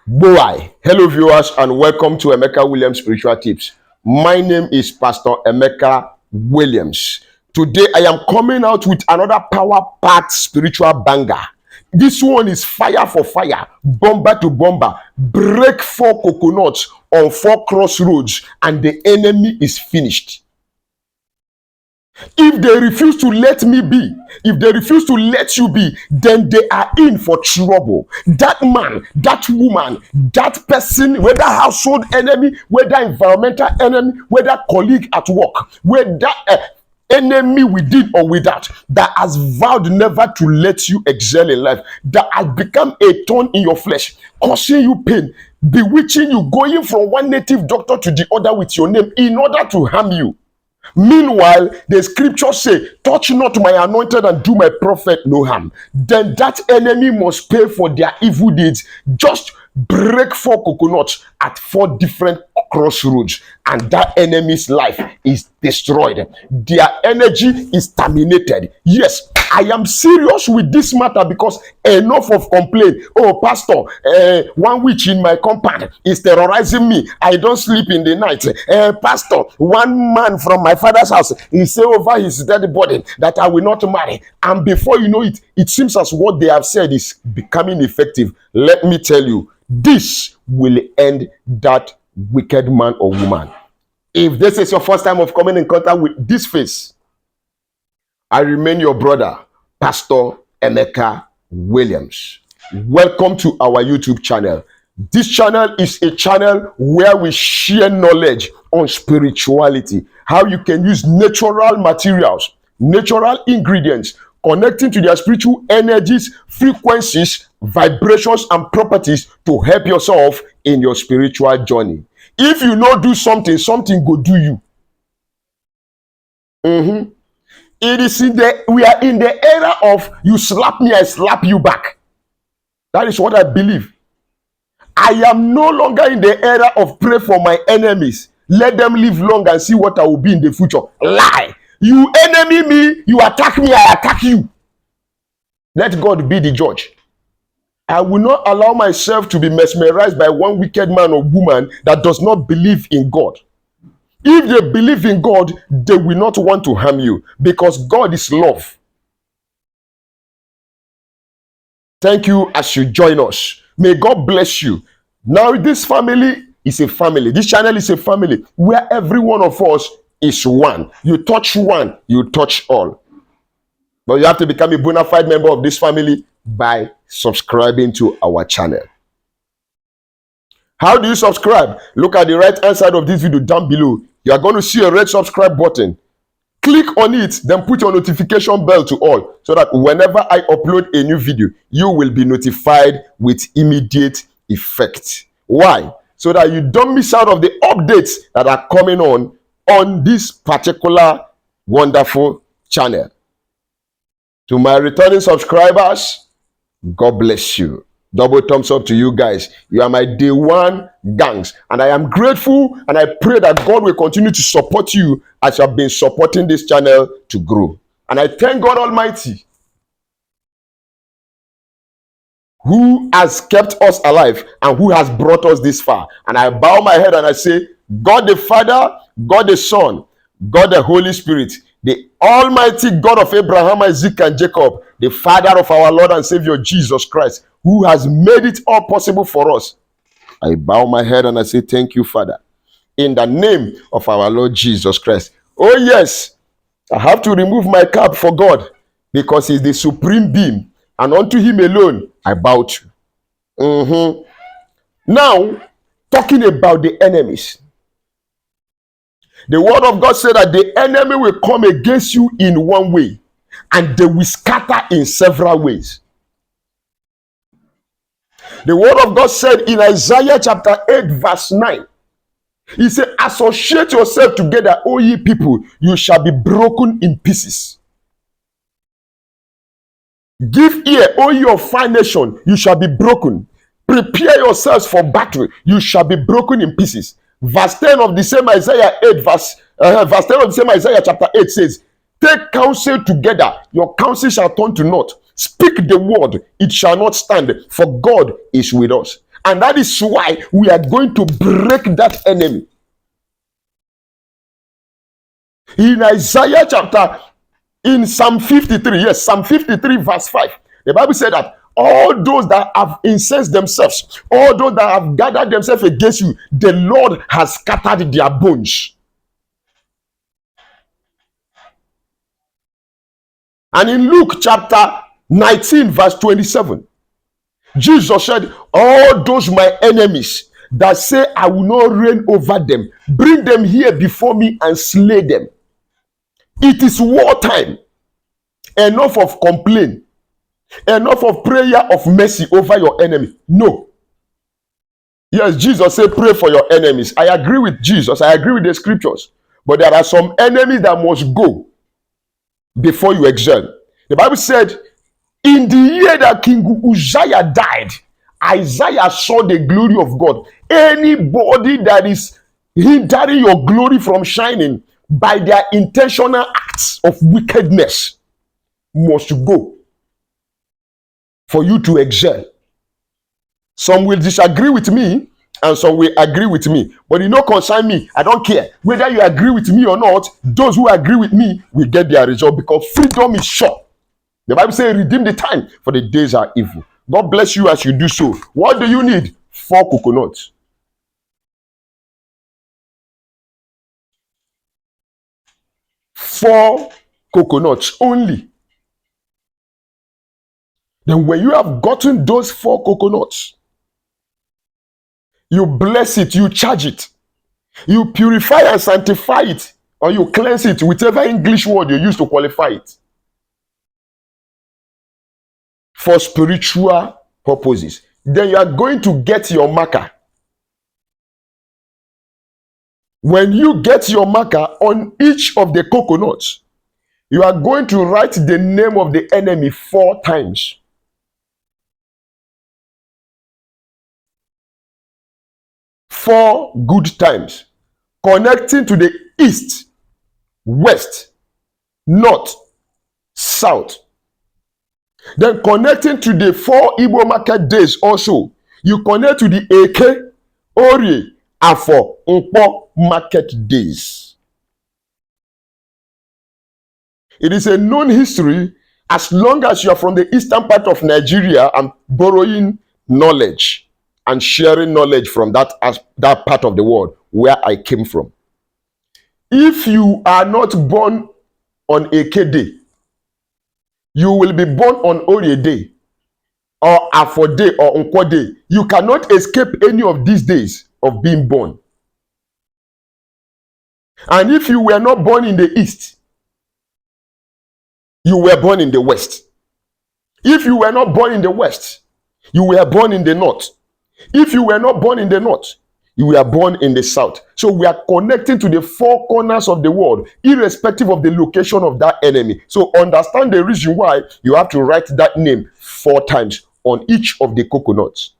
Boy, hello viewers and welcome to Emeka Williams Spiritual Tips. My name is Pastor Emeka Williams. Today I am coming out with another power-packed spiritual banger. This one is fire for fire, bomber to bomber. Break 4 coconuts on 4 crossroads and the enemy is finished. If they refuse to let me be, if they refuse to let you be, then they are in for trouble. That man, that woman, that person, whether household enemy, whether environmental enemy, whether colleague at work, whether enemy within or without, that has vowed never to let you excel in life, that has become a thorn in your flesh, causing you pain, bewitching you, going from one native doctor to the other with your name in order to harm you. Meanwhile, the scriptures say, touch not my anointed and do my prophet no harm. Then that enemy must pay for their evil deeds. Just break 4 coconuts at 4 different crossroads and that enemy's life is destroyed. Their energy is terminated. Yes, I am serious with this matter because enough of complaint. Oh, pastor, one witch in my compound is terrorizing me. I don't sleep in the night. Pastor, one man from my father's house, he say over his dead body that I will not marry. And before you know it, it seems as what they have said is becoming effective. Let me tell you, this will end that wicked man or woman. If this is your first time of coming in contact with this face, I remain your brother, Pastor Emeka Williams. Welcome to our YouTube channel. This channel is a channel where we share knowledge on spirituality, how you can use natural materials, natural ingredients, connecting to their spiritual energies, frequencies, vibrations, and properties to help yourself in your spiritual journey. If you not do something, something go do you. It is we are in the era of you slap me, I slap you back. That is what I believe. I am no longer in the era of pray for my enemies. Let them live long and see what I will be in the future. Lie. You enemy me, you attack me, I attack you. Let God be the judge. I will not allow myself to be mesmerized by one wicked man or woman that does not believe in God. If they believe in God, they will not want to harm you because God is love. Thank you as you join us. May God bless you. Now, this family is a family. This channel is a family where every one of us is one. You touch one, you touch all. But you have to become a bona fide member of this family by subscribing to our channel. How do you subscribe? Look at the right hand side of this video down below. You are going to see a red subscribe button. Click on it, then put your notification bell to all so that whenever I upload a new video, you will be notified with immediate effect. Why? So that you don't miss out of the updates that are coming on this particular wonderful channel. To my returning subscribers, God bless you. Double thumbs up to you guys. You are my day one gangs. And I am grateful and I pray that God will continue to support you as you have been supporting this channel to grow. And I thank God Almighty who has kept us alive and who has brought us this far. And I bow my head and I say, God the Father, God the Son, God the Holy Spirit, the Almighty God of Abraham, Isaac, and Jacob, the Father of our Lord and Savior Jesus Christ, who has made it all possible for us. I bow my head and I say, thank you, Father, in the name of our Lord Jesus Christ. Oh yes, I have to remove my cap for God because he's the supreme being, and unto him alone I bow to. Now, talking about the enemies. The word of God said that the enemy will come against you in one way and they will scatter in several ways. The word of God said in Isaiah chapter 8 verse 9, he said, associate yourself together, O ye people, you shall be broken in pieces. Give ear, O ye of fine nation, you shall be broken. Prepare yourselves for battle, you shall be broken in pieces. Verse 10 of the same Isaiah 8, verse 10 of the same Isaiah chapter 8 says, take counsel together, your counsel shall turn to naught. Speak the word, it shall not stand, for God is with us. And that is why we are going to break that enemy. In Isaiah chapter, in Psalm 53, yes, Psalm 53 verse 5, the Bible said that all those that have incensed themselves, all those that have gathered themselves against you, the Lord has scattered their bones. And in Luke chapter 19 verse 27, Jesus said, all those my enemies that say I will not reign over them, bring them here before me and slay them. It is wartime. Enough of complaint. Enough of prayer of mercy over your enemy. No. Yes, Jesus said pray for your enemies. I agree with Jesus. I agree with the scriptures. But there are some enemies that must go before you excel. The Bible said, in the year that King Uzziah died, Isaiah saw the glory of God. Anybody that is hindering your glory from shining by their intentional acts of wickedness must go for you to excel. Some will disagree with me and some will agree with me, but it don't concern me. I don't care whether you agree with me or not. Those who agree with me will get their result, because freedom is short. The Bible says redeem the time, for the days are evil. God bless you as you do so. What do you need? 4 coconuts. 4 coconuts only. Then when you have gotten those 4 coconuts, you bless it, you charge it, you purify and sanctify it, or you cleanse it, whichever English word you use to qualify it, for spiritual purposes. Then you are going to get your marker. When you get your marker on each of the coconuts, you are going to write the name of the enemy 4 times. 4 good times, connecting to the east, west, north, south. Then connecting to the 4 Igbo market days also. You connect to the Eke, Orie, and for Nkpo market days. It is a known history. As long as you are from the eastern part of Nigeria, I'm borrowing knowledge and sharing knowledge from that part of the world where I came from. If you are not born on Eke Day, you will be born on Orie Day, or Afo Day, or Nkwo Day. You cannot escape any of these days of being born. And if you were not born in the east, you were born in the west. If you were not born in the west, you were born in the north. If you were not born in the north, you were born in the south. So we are connecting to the 4 corners of the world, irrespective of the location of that enemy. So understand the reason why you have to write that name 4 times on each of the coconuts.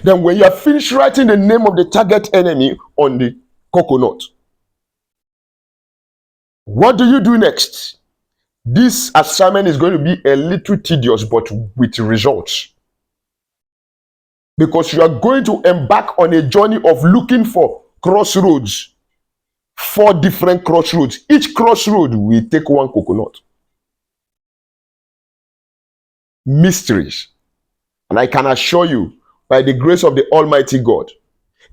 Then when you are finished writing the name of the target enemy on the coconut, what do you do next? This assignment is going to be a little tedious, but with results. Because you are going to embark on a journey of looking for crossroads. 4 different crossroads. Each crossroad will take 1 coconut. Mysteries. And I can assure you, by the grace of the Almighty God,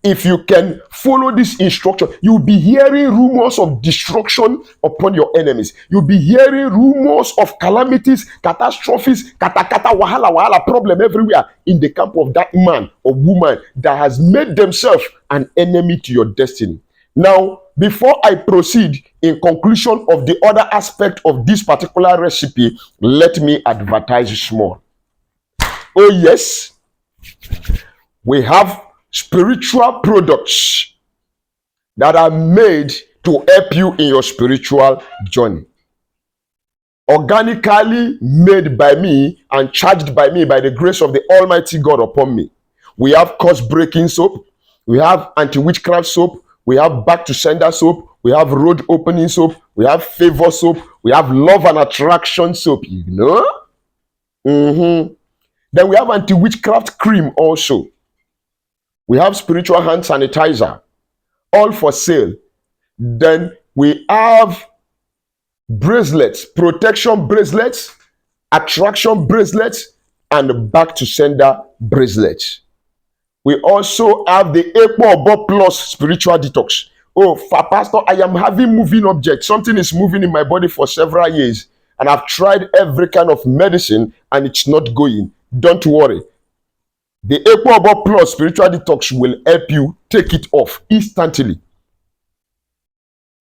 if you can follow this instruction, you'll be hearing rumors of destruction upon your enemies. You'll be hearing rumors of calamities, catastrophes, wahala, problem everywhere in the camp of that man or woman that has made themselves an enemy to your destiny. Now, before I proceed in conclusion of the other aspect of this particular recipe, let me advertise small. Oh yes, we have spiritual products that are made to help you in your spiritual journey. Organically made by me and charged by me by the grace of the Almighty God upon me. We have curse-breaking soap. We have anti-witchcraft soap. We have back-to-sender soap. We have road-opening soap. We have favor soap. We have love and attraction soap. You know? Then we have anti-witchcraft cream also. We have spiritual hand sanitizer, all for sale. Then we have bracelets, protection bracelets, attraction bracelets, and back to sender bracelets. We also have the Ekpo Plus spiritual detox. Oh, Pastor, I am having moving objects. Something is moving in my body for several years, and I've tried every kind of medicine, and it's not going. Don't worry. The Ekpo Plus spiritual detox will help you take it off instantly.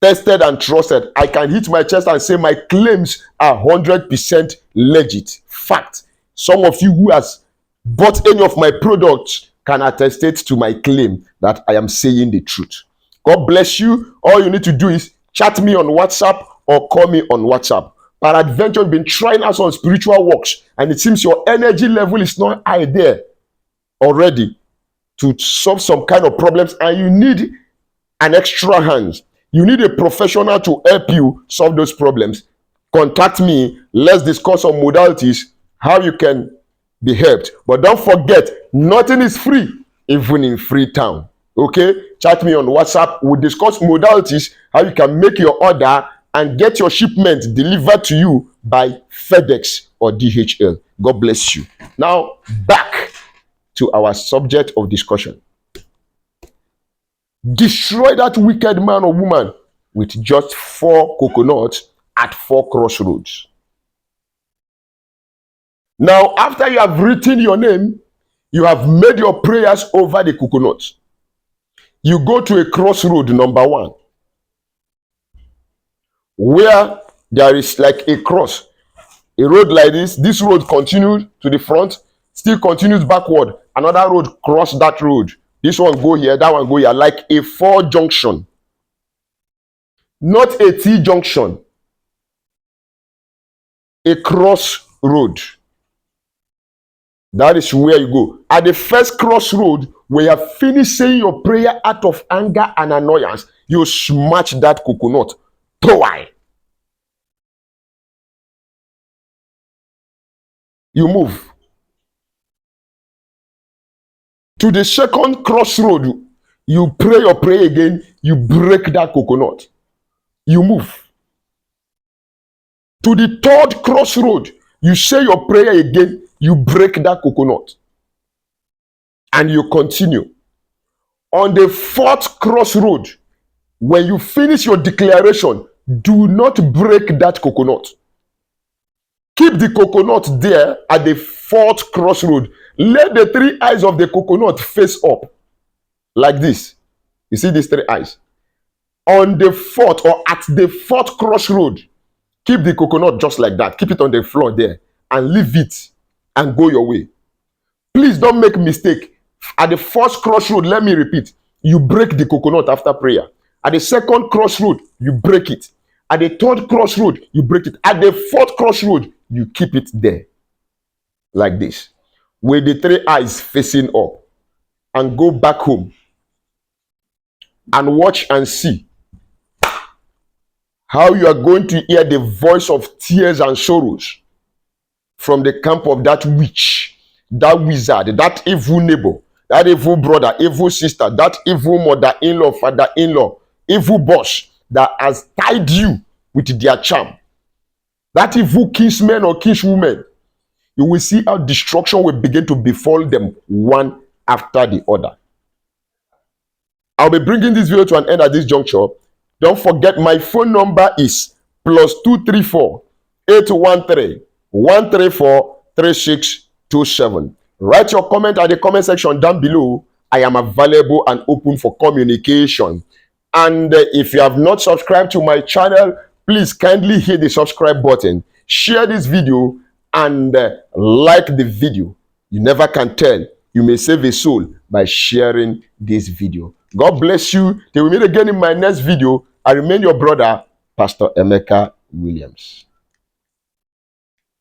Tested and trusted. I can hit my chest and say my claims are 100% legit. Fact. Some of you who has bought any of my products can attest to my claim that I am saying the truth. God bless you. All you need to do is chat me on WhatsApp or call me on WhatsApp. Peradventure, you've been trying us on spiritual works, and it seems your energy level is not high there already to solve some kind of problems, and you need an extra hand. You need a professional to help you solve those problems. Contact me. Let's discuss on modalities, how you can be helped. But don't forget, nothing is free, even in Freetown. Okay? Chat me on WhatsApp. We'll discuss modalities, how you can make your order and get your shipment delivered to you by FedEx or DHL. God bless you. Now, back to our subject of discussion. Destroy that wicked man or woman with just 4 coconuts at 4 crossroads. Now, after you have written your name, you have made your prayers over the coconuts. You go to a crossroad, number 1, where there is like a cross, a road like this. This road continues to the front, still continues backward. Another road cross that road. This one go here, that one go here, like a 4 junction. Not a T junction. A crossroad. That is where you go. At the first crossroad, where you have finished saying your prayer out of anger and annoyance, you smash that coconut. Why? You move to the second crossroad. You pray your prayer again. You break that coconut. You move to the third crossroad. You say your prayer again. You break that coconut. And you continue. On the 4th crossroad, when you finish your declaration, do not break that coconut. Keep the coconut there at the 4th crossroad. Let the 3 eyes of the coconut face up. Like this. You see these 3 eyes? On the 4th or at the 4th crossroad, keep the coconut just like that. Keep it on the floor there and leave it and go your way. Please don't make a mistake. At the first crossroad, let me repeat, you break the coconut after prayer. At the second crossroad, you break it. At the third crossroad, you break it. At the 4th crossroad, you keep it there. Like this. With the 3 eyes facing up. And go back home. And watch and see how you are going to hear the voice of tears and sorrows from the camp of that witch, that wizard, that evil neighbor, that evil brother, evil sister, that evil mother-in-law, father-in-law, evil boss that has tied you with their charm. That evil kinsman or kinswoman, you will see how destruction will begin to befall them one after the other. I'll be bringing this video to an end at this juncture. Don't forget, my phone number is +234 813 134 3627. Write your comment at the comment section down below. I am available and open for communication. And if you have not subscribed to my channel, please kindly hit the subscribe button, share this video, and like the video. You never can tell. You may save a soul by sharing this video. God bless you. Till we meet again in my next video. I remain your brother, Pastor Emeka Williams.